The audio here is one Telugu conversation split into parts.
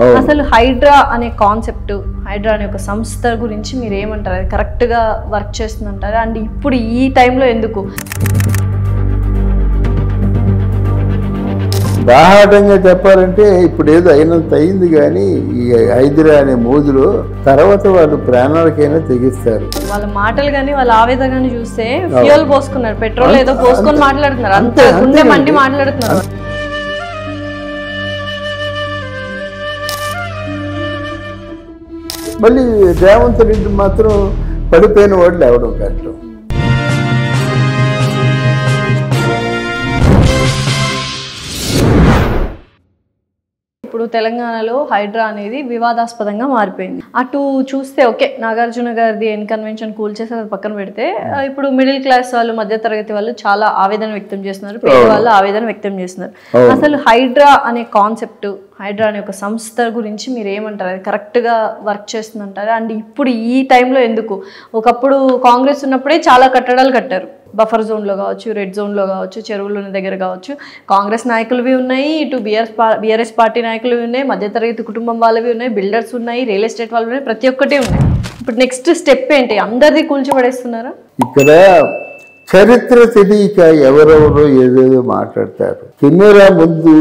అసలు హైడ్రా అనే కాన్సెప్ట్, హైడ్రా అనే ఒక సంస్థ గురించి మీరు ఏమంటారు? అది కరెక్ట్గా వర్క్ చేస్తుందంటారా? అండ్ ఇప్పుడు ఈ టైంలో ఎందుకు? బాహాటంగా చెప్పాలంటే ఇప్పుడు ఏదో అయినంత అయింది, కానీ ఈ హైదరా అనే మోజులో తర్వాత వాళ్ళు ప్రాణాలకైనా తెగిస్తారు. వాళ్ళ మాటలు కానీ వాళ్ళ ఆవేదన కానీ చూస్తే ఫ్యూయల్ పోసుకున్నారు, పెట్రోల్ ఏదో పోసుకొని మాట్లాడుతున్నారు, అంత గుండె మండి మాట్లాడుతున్నారు. మళ్ళీ రేవంత్ రెడ్డి మాత్రం పడిపోయిన వాడు లేవడం కష్టం. ఇప్పుడు తెలంగాణలో హైడ్రా అనేది వివాదాస్పదంగా మారిపోయింది. అటు చూస్తే ఓకే, నాగార్జున గారిది కన్వెన్షన్ కూల్చేసి అది పక్కన పెడితే, ఇప్పుడు మిడిల్ క్లాస్ వాళ్ళు, మధ్యతరగతి వాళ్ళు చాలా ఆవేదన వ్యక్తం చేస్తున్నారు, పేదవాళ్ళు ఆవేదన వ్యక్తం చేస్తున్నారు. అసలు హైడ్రా అనే కాన్సెప్ట్, హైడ్రా అనే ఒక సంస్థ గురించి మీరు ఏమంటారు? అది కరెక్ట్గా వర్క్ చేస్తుందంటారా? అండ్ ఇప్పుడు ఈ టైంలో ఎందుకు? ఒకప్పుడు కాంగ్రెస్ ఉన్నప్పుడే చాలా కట్టడాలు కట్టారు, బఫర్ జోన్లో కావచ్చు, రెడ్ జోన్లో కావచ్చు, చెరువుల దగ్గర కావచ్చు. కాంగ్రెస్ నాయకులవి ఉన్నాయి, ఇటు బీఆర్ఎస్ పార్టీ నాయకులవి ఉన్నాయి, మధ్యతరగతి కుటుంబం వాళ్ళవి ఉన్నాయి, బిల్డర్స్ ఉన్నాయి, రియల్ ఎస్టేట్ వాళ్ళు ఉన్నాయి, ప్రతి ఒక్కటి ఉన్నాయి. ఇప్పుడు నెక్స్ట్ స్టెప్ ఏంటి? అందరిది కూల్చిపడేస్తున్నారా? ఇక్కడ చరిత్ర తెలియక ఎవరెవరో ఏదేదో మాట్లాడతారు. కెమెరా ముందు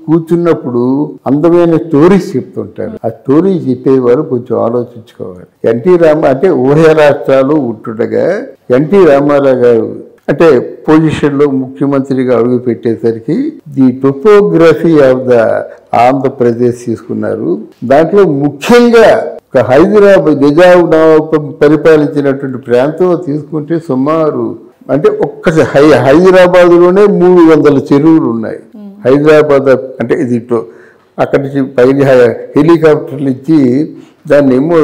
కూర్చున్నప్పుడు అందమైన స్టోరీస్ చెప్తుంటారు. ఆ స్టోరీ చెప్పేవారు కొంచెం ఆలోచించుకోవాలి. ఎన్టీ రామారావు అంటే ఉభయ రాష్ట్రాలు ఉంటుండగా ఎన్టీ రామారావు గారు అంటే పొజిషన్లో ముఖ్యమంత్రిగా అడుగు పెట్టేసరికి the topography of the Andhra Pradesh తీసుకున్నారు. దాంట్లో ముఖ్యంగా హైదరాబాద్ నిజాం పరిపాలించినటువంటి ప్రాంతంలో తీసుకుంటే సుమారు అంటే హైదరాబాద్లోనే 300 చెరువులు ఉన్నాయి. హైదరాబాద్ అంటే ఇది అక్కడి నుంచి పైన హెలికాప్టర్లు ఇచ్చి దాన్ని ఏమో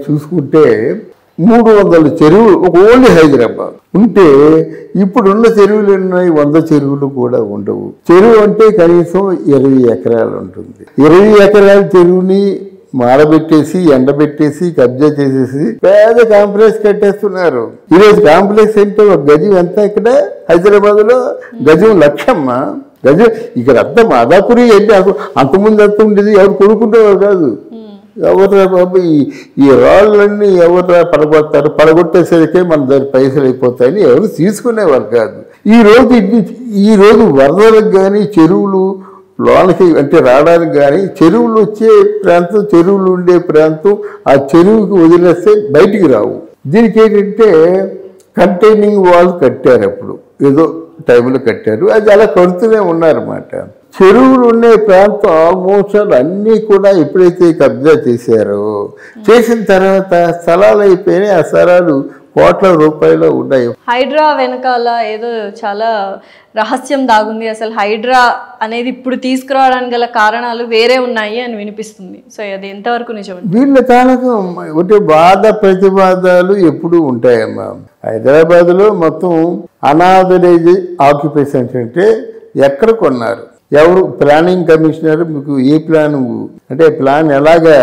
చూసుకుంటే 300 చెరువులు ఓన్లీ హైదరాబాద్ ఉంటే, ఇప్పుడున్న చెరువులు ఉన్నాయి 100 చెరువులు కూడా ఉండవు. చెరువు అంటే కనీసం 20 ఎకరాలు ఉంటుంది. 20 ఎకరాల చెరువుని మాడబెట్టేసి ఎండబెట్టేసి కబ్జా చేసేసి పేద కాంప్లెక్స్ కట్టేస్తున్నారు. ఈరోజు కాంప్లెక్స్ అంటే ఒక గజం ఎంత? ఇక్కడ హైదరాబాద్ లో గజం 1,00,000 గజం. ఇక్కడ అంత మాదాపురి అంటే అంతకుముందు అంత ఉండేది, ఎవరు కొనుక్కుంటేవారు కాదు. ఎవరు బాబు ఈ రాళ్ళన్నీ ఎవరు పడగొడతారు, పడగొట్టేసరికే మన దగ్గర పైసలు అయిపోతాయని ఎవరు తీసుకునేవారు కాదు. ఈ రోజు వరదలకు కానీ చెరువులు లోనకి అంటే రావడానికి కానీ, చెరువులు వచ్చే ప్రాంతం, చెరువులు ఉండే ప్రాంతం ఆ చెరువుకి వదిలేస్తే బయటికి రావు. దీనికి ఏంటంటే కంటైనింగ్ వాల్ కట్టారు, అప్పుడు ఏదో టైంలో కట్టారు, అది అలా కడుతూనే ఉన్నారన్నమాట. చెరువులు ఉండే ప్రాంతం ఆల్మోస్ట్ అన్నీ కూడా ఎప్పుడైతే కబ్జా చేశారో, చేసిన తర్వాత స్థలాలు అయిపోయినాయి. ఆ స్థలాలు కోట్ల రూపాయలు ఉన్నాయి. హైడ్రా వెనకాల ఏదో చాలా రహస్యం దాగుంది, అసలు హైడ్రా అనేది ఇప్పుడు తీసుకురావడానికి గల కారణాలు వేరే ఉన్నాయి అని వినిపిస్తుంది. సో అది ఎంతవరకు నిజం? వీళ్ళ తాలూకు ఒకటి వాద ప్రతివాదాలు ఎప్పుడు ఉంటాయమ్మా. హైదరాబాద్లో మొత్తం అనాథరైజ్ ఆక్యుపేషన్స్ అంటే ఎక్కడ కొన్నారు, ఎవరు ప్లానింగ్ కమిషనర్ మీకు ఏ ప్లాన్ అంటే ప్లాన్ ఎలాగా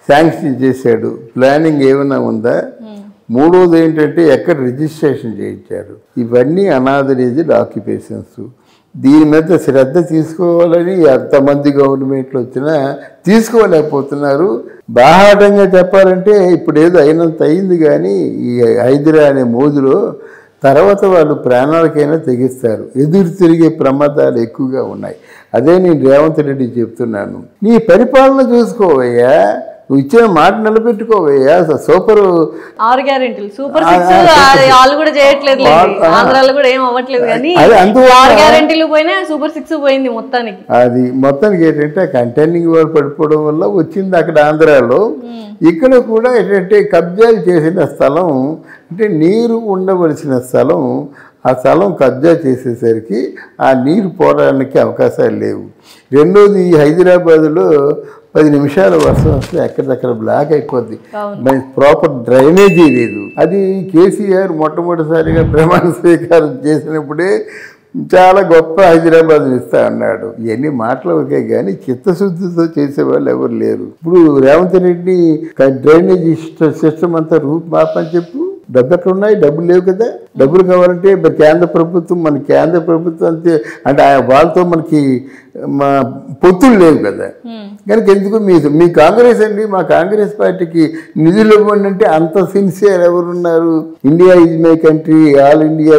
శాంక్షన్ చేశాడు, ప్లానింగ్ ఏమైనా ఉందా? మూడోది ఏంటంటే ఎక్కడ రిజిస్ట్రేషన్ చేయించారు. ఇవన్నీ అనాథరైజ్డ్ ఆక్యుపేషన్స్. దీని మీద శ్రద్ధ తీసుకోవాలని ఎంతమంది గవర్నమెంట్లు వచ్చినా తీసుకోలేకపోతున్నారు. బాహాటంగా చెప్పాలంటే ఇప్పుడు ఏదో అయినంత అయింది, కానీ ఈ హైదరా అనే మోజులో తర్వాత వాళ్ళు ప్రాణాలకైనా తెగిస్తారు. ఎదురు తిరిగే ప్రమాదాలు ఎక్కువగా ఉన్నాయి. అదే నేను రేవంత్ రెడ్డి చెప్తున్నాను, నీ పరిపాలన చూసుకోవయ్యా, నువ్వు ఇచ్చిన మాట నిలబెట్టుకోవయ్యా. సూపర్ 6 గ్యారెంటీలు, సూపర్ 6 వాళ్ళు కూడా చేయట్లేదు, ఆంధ్రాలో కూడా ఏం అవ్వట్లేదు, కానీ 6 గ్యారెంటీలు పోయినా సూపర్ 6 పోయింది మొత్తానికి. అది మొత్తానికి ఏంటంటే కంటైనింగ్ వాళ్ళు పడిపోవడం వల్ల వచ్చింది అక్కడ ఆంధ్రాలో. ఇక్కడ కూడా ఏంటంటే కబ్జాలు చేసిన స్థలం అంటే నీరు ఉండవలసిన స్థలం, ఆ స్థలం కబ్జా చేసేసరికి ఆ నీరు పోవడానికి అవకాశాలు లేవు. రెండోది హైదరాబాద్లో 10 నిమిషాల వర్షం వస్తే ఎక్కడిదక్కడ బ్లాక్ అయిపోద్ది, ప్రాపర్ డ్రైనేజీ లేదు. అది కేసీఆర్ మొట్టమొదటిసారిగా ప్రమాణ స్వీకారం చేసినప్పుడే చాలా గొప్ప హైదరాబాద్ ఇస్తా అన్నాడు. ఇవన్నీ మాటలు ఒకే కానీ చిత్తశుద్ధితో చేసేవాళ్ళు ఎవరు లేరు. ఇప్పుడు రేవంత్ రెడ్డి డ్రైనేజీ సిస్టమ్ అంతా రూట్ మాపని చెప్పు, డబ్బు ఎక్కడ ఉన్నాయి? డబ్బులు లేవు కదా. డబ్బులు కావాలంటే కేంద్ర ప్రభుత్వం, మన కేంద్ర ప్రభుత్వం అంతే, అంటే వాళ్ళతో మనకి మా పొత్తులు లేవు కదా. కనుక ఎందుకు మీ కాంగ్రెస్ అండి, మా కాంగ్రెస్ పార్టీకి నిధులు ఇవ్వండి అంటే అంత సిన్సియర్ ఎవరున్నారు? India is my country, all India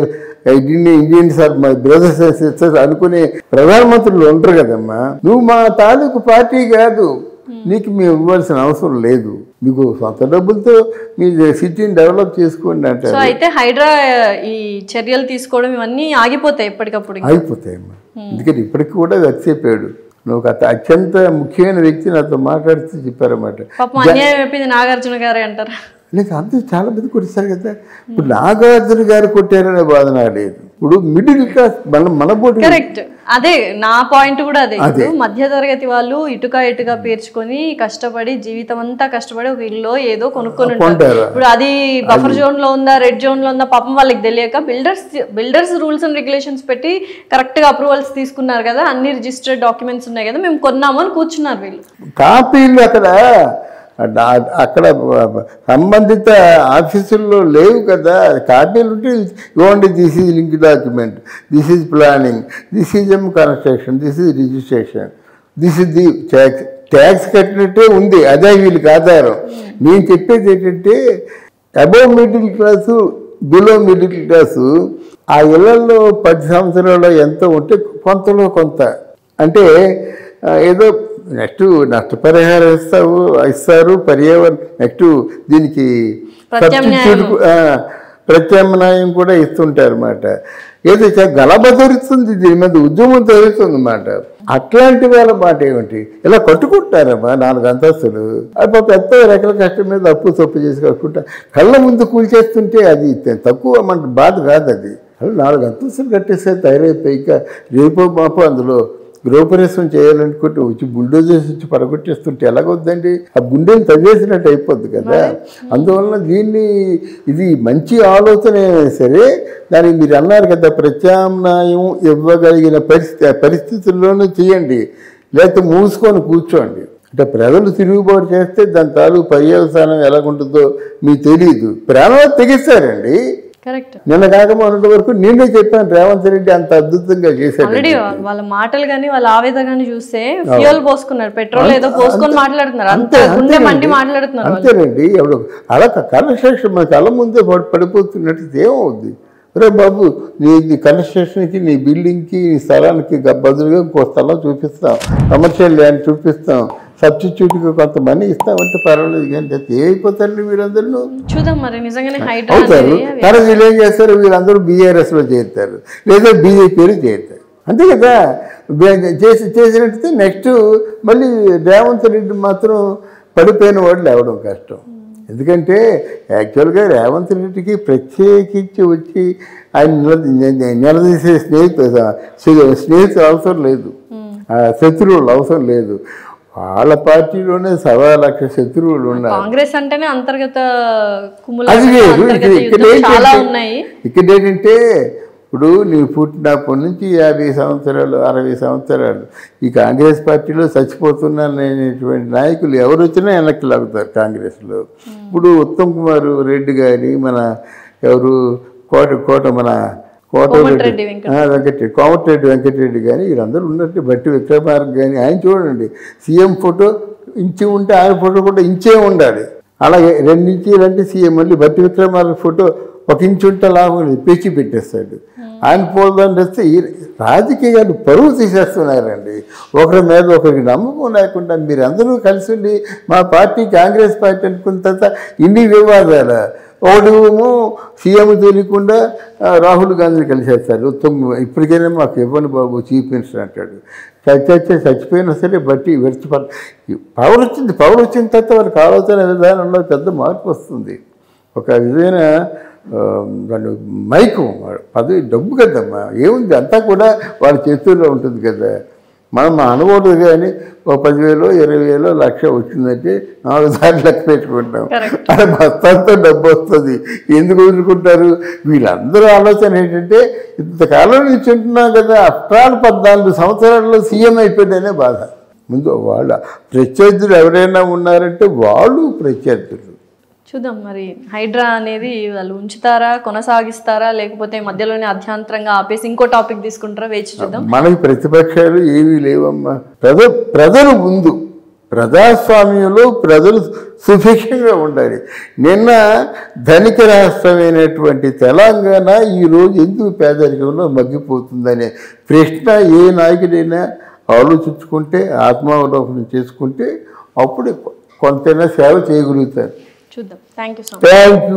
Indians are my brothers and sisters అనుకునే ప్రధానమంత్రులు ఉంటారు కదమ్మా. నువ్వు మా తాలూకు పార్టీ కాదు, నీకు మేము ఇవ్వాల్సిన అవసరం లేదు, మీకు సొంత డబ్బులతో మీ సిటీని డెవలప్ చేసుకోండి అంటారు. సో అయితే హైడ్రా ఈ చర్యలు తీసుకోవడం ఇవన్నీ ఆగిపోతాయి ఎప్పటికప్పుడు? ఆగిపోతాయమ్మా. ఎందుకంటే ఇప్పటికి కూడా చెప్పాడు, నువ్వు అత్యంత ముఖ్యమైన వ్యక్తి నాతో మాట్లాడితే చెప్పారన్నమాట. పాపం అన్యాయం అయిపోయింది నాగార్జున గారే అంటారా? లేదు, అందరూ చాలా మంది కొట్టేశారు కదా. ఇప్పుడు నాగార్జున గారు కొట్టారనే బాధ లేదు. ఇప్పుడు మిడిల్ క్లాస్ మన బోర్డు కరెక్ట్. అదే నా పాయింట్ కూడా అదే. మధ్య తరగతి వాళ్ళు ఇటుక పేర్చుకొని కష్టపడి జీవితం అంతా కష్టపడి ఒక ఇల్లు ఏదో కొనుక్కొని ఉంటారు. ఇప్పుడు అది బఫర్ జోన్ లో ఉందా, రెడ్ జోన్ లో ఉందా, పాపం వాళ్ళకి తెలియక బిల్డర్స్ రూల్స్ అండ్ రెగ్యులేషన్స్ పెట్టి కరెక్ట్ గా అప్రూవల్స్ తీసుకున్నారు కదా, అన్ని రిజిస్టర్డ్ డాక్యుమెంట్స్ ఉన్నాయి కదా, మేము కొన్నాము అని కూర్చున్నారు వీళ్ళు. కాపీలు అక్కడ సంబంధిత ఆఫీసుల్లో లేవు కదా. కాపీలు ఉంటే ఇవ్వండి, this is link document, this is planning, this is construction, this is registration, this is the tax కట్టినట్టే ఉంది. అదే వీళ్ళకి ఆధారం. నేను చెప్పేది ఏంటంటే above middle class, below middle class ఆ ఇళ్లలో 10 సంవత్సరాలు ఎంత ఉంటే కొంతలో కొంత అంటే ఏదో నెక్స్ట్ నష్టపరిహారం ఇస్తారు, పర్యావరణ నెక్స్ట్ దీనికి ప్రత్యామ్నాయం కూడా ఇస్తుంటారు అన్నమాట. ఏదో గలబ దొరుకుతుంది, దీని మీద ఉద్యమం జరుగుతుంది అన్నమాట. అట్లాంటి వాళ్ళ మాట ఏమిటి? ఇలా కట్టుకుంటారమ్మా 4 అంతస్తులు, అది పెద్ద రెక్కల కష్టం మీద అప్పు తప్పు చేసి కట్టుకుంటా కళ్ళ ముందు కూల్చేస్తుంటే అది తక్కువ మన బాధ కాదు. అది 4 అంతస్తులు కట్టేస్తే తయారైపోయి ఇక రేపో మాపో అందులో గృహప్రవేశం చేయాలనుకుంటే వచ్చి బుల్డోజర్స్ వచ్చి పడగొట్టేస్తుంటే ఎలాగొద్దండి? ఆ గుండెని తవ్వేసినట్టు అయిపోద్ది కదా. అందువలన ఇది మంచి ఆలోచన అయినా సరే దానికి మీరు అన్నారు కదా, ప్రత్యామ్నాయం ఇవ్వగలిగిన పరిస్థితుల్లోనూ చేయండి, లేకపోతే మూసుకొని కూర్చోండి. అంటే ప్రజలు తిరుగుబాటు చేస్తే దాని తాలూకు పర్యవసానం ఎలాగుంటుందో మీకు తెలియదు. ప్రాణాలు తెగిస్తారండి. నిన్న కాక మొన్నటి వరకు నేనే చెప్పాను, రేవంత్ రెడ్డి అంత అద్భుతంగా చేశాడు. వాళ్ళ మాటలు కానీ వాళ్ళ ఆవేదన కానీ చూస్తే ఫ్యూయల్ పోసుకున్నారు, పెట్రోల్ ఏదో పోసుకొని మాట్లాడుతున్నారు, అంతేనండి. ఎవడు అలా కన్స్ట్రక్షన్ మన కళ్ళ ముందే పడిపోతున్నట్టు ఏమవుద్ది? రే బాబు, నీ కన్స్ట్రక్షన్కి, నీ బిల్డింగ్కి, నీ స్థలానికి బదులుగా ఇంకో స్థలం చూపిస్తాం, కమర్షియల్ ల్యాండ్ చూపిస్తాం, సబ్స్టిట్యూట్గా కొంత మనీ ఇస్తామంటే పర్వాలేదు. కానీ ఏమైపోతారండి వీళ్ళందరూ? చూద్దాం మరి నిజంగానే అవుతారు. కానీ వీళ్ళు ఏం చేస్తారు? వీళ్ళందరూ బీఆర్ఎస్లో చేరుతారు, లేదా బీజేపీలో చేరుతారు, అంతే కదా. చేసినట్టు నెక్స్ట్ మళ్ళీ రేవంత్ రెడ్డి మాత్రం పడిపోయిన వాడు లేవడం కష్టం. ఎందుకంటే యాక్చువల్గా రేవంత్ రెడ్డికి ప్రత్యేకించి వచ్చి ఆయన నిలదీసే స్నేహితులు అవసరం లేదు, శత్రువులు అవసరం లేదు. వాళ్ళ పార్టీలోనే 1,00,000 శత్రువులు ఉన్నారు. కాంగ్రెస్ అంటేనే అంతర్గత ఇక్కడ ఏంటంటే ఇప్పుడు నీవు పుట్టినప్పటి నుంచి 50 సంవత్సరాలు 60 సంవత్సరాలు ఈ కాంగ్రెస్ పార్టీలో చచ్చిపోతున్నారనేటువంటి నాయకులు ఎవరు వచ్చినా వెనక్కి లాగుతారు కాంగ్రెస్లో. ఇప్పుడు ఉత్తమ్ కుమార్ రెడ్డి గారి, మన ఎవరు కోమటిరెడ్డి వెంకటరెడ్డి కానీ వీళ్ళందరూ ఉన్నట్టు, బట్టి విక్రమార్క కానీ ఆయన చూడండి, సీఎం ఫోటో ఇంచి ఉంటే ఆయన ఫోటో కూడా ఇంచే ఉండాలి. అలాగే 2 ఇంచీలంటే సీఎం, మళ్ళీ బట్టి విక్రమార్క ఫోటో 1 ఇంచు ఉంటే లాభం పెంచి పెట్టేస్తాడు. ఆయన పోల్దాన్ని వస్తే ఈ రాజకీయాలు పరువు తీసేస్తున్నారండి. ఒకరి మీద ఒకరికి నమ్మకం లేకుండా మీరందరూ కలిసి ఉండి మా పార్టీ కాంగ్రెస్ పార్టీ అనుకున్న తర్వాత ఇన్ని వివాదాలు. ఒకటేమో సీఎం తెలియకుండా రాహుల్ గాంధీని కలిసేస్తారు. ఇప్పటికైనా మాకు ఇవ్వని బాబు చీఫ్ మినిస్టర్ అంటాడు. చచ్చిపోయినా సరే బట్టి పవర్ వచ్చిన తర్వాత వారికి ఆలోచన విధానంలో పెద్ద మార్పు వస్తుంది. ఒక విధమైన మైకం పదవి డబ్బు కదమ్మా, ఏముంది అంతా కూడా వాళ్ళ చేతుల్లో ఉంటుంది కదా. మనం అనుకోవద్దు కానీ ఒక 10,000 20,000 1,00,000 వచ్చిందంటే 4 సార్లు లెక్క పెట్టుకుంటాం, అది మొత్తంతో డబ్బు వస్తుంది. ఎందుకు వదులుకుంటారు? వీళ్ళందరూ ఆలోచన ఏంటంటే ఇంతకాలం నుంచి ఉంటున్నాం కదా, అష్టాలు 14 సంవత్సరాల్లో సీఎం అయిపోయిందనే బాధ. ముందు వాళ్ళ ప్రత్యర్థులు ఎవరైనా ఉన్నారంటే వాళ్ళు ప్రత్యర్థులు. చూద్దాం మరి హైడ్రా అనేది వాళ్ళు ఉంచుతారా, కొనసాగిస్తారా, లేకపోతే మధ్యలోనే అధ్యాంతరంగా ఆపేసి ఇంకో టాపిక్ తీసుకుంటారా, వేచి చూద్దాం. మనకి ప్రతిపక్షాలు ఏమీ లేవమ్మా. ప్రజలు ముందు, ప్రజాస్వామ్యంలో ప్రజలు సుభిక్షంగా ఉండాలి. నిన్న ధనిక రాష్ట్రమైనటువంటి తెలంగాణ ఈరోజు ఎందుకు పేదరికంలో మగ్గిపోతుందనే ప్రశ్న ఏ నాయకుడైనా ఆలోచించుకుంటే, ఆత్మావలోకనం చేసుకుంటే అప్పుడు కొంతైనా సేవ చేయగలుగుతారు. చూద్దాం. Thank you so much. Thank you.